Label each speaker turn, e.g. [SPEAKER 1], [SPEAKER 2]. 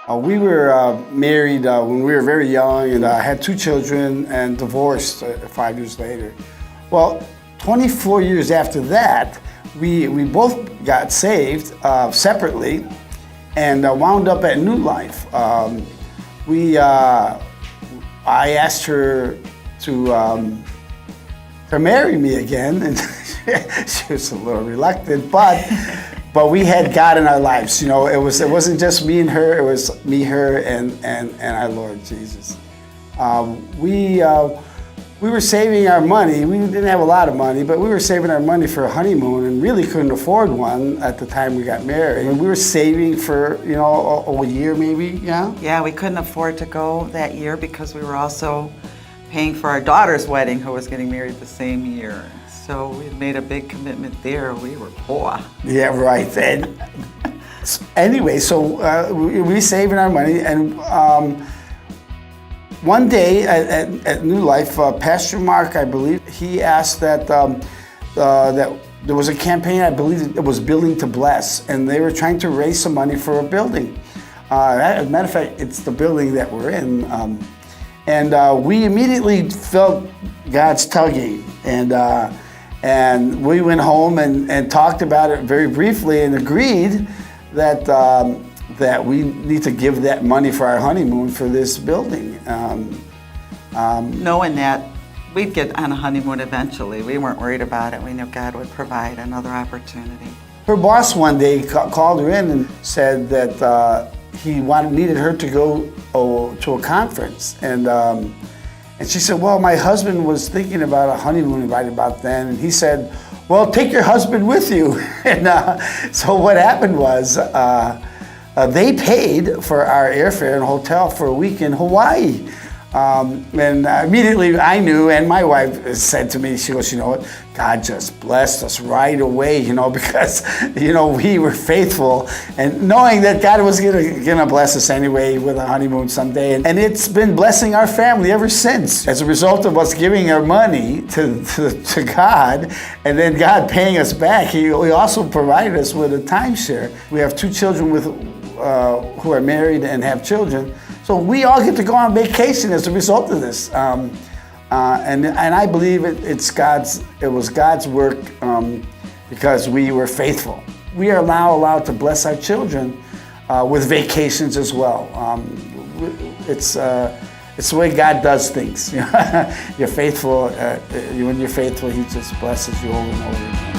[SPEAKER 1] We were married when we were very young and had two children and divorced 5 years later. Well, 24 years after that, we both got saved separately and wound up at New Life. I asked her to marry me again, and she was a little reluctant, but we had God in our lives. You know, it wasn't just me and her; it was me, her, and our Lord Jesus. We were saving our money. We didn't have a lot of money, but we were saving our money for a honeymoon, and really couldn't afford one at the time we got married. And we were saving for a year maybe. Yeah.
[SPEAKER 2] Yeah, we couldn't afford to go that year because we were also paying for our daughter's wedding, who was getting married the same year. So we made a big commitment there. We were poor.
[SPEAKER 1] Yeah, right. And anyway, so we were saving our money, and one day at New Life, Pastor Mark, I believe, he asked that there was a campaign, I believe it was Building to Bless, and they were trying to raise some money for a building. As a matter of fact, it's the building that we're in. And we immediately felt God's tugging, and we went home and talked about it very briefly and agreed that we need to give that money for our honeymoon for this building.
[SPEAKER 2] Knowing that we'd get on a honeymoon eventually, we weren't worried about it. We knew God would provide another opportunity.
[SPEAKER 1] Her boss one day called her in and said that he needed her to go to a conference, and she said, "Well, my husband was thinking about a honeymoon right about then," and he said, "Well, take your husband with you." And so what happened was they paid for our airfare and hotel for a week in Hawaii. And immediately I knew, and my wife said to me, she goes, "You know what, God just blessed us right away, because, we were faithful, and knowing that God was gonna bless us anyway with a honeymoon someday. And it's been blessing our family ever since, as a result of us giving our money to God, and then God paying us back. He also provided us with a timeshare. We have two children who are married and have children. So we all get to go on vacation as a result of this, and I believe it was God's work because we were faithful. We are now allowed to bless our children with vacations as well. It's the way God does things. You're faithful. When you're faithful, He just blesses you over and over again.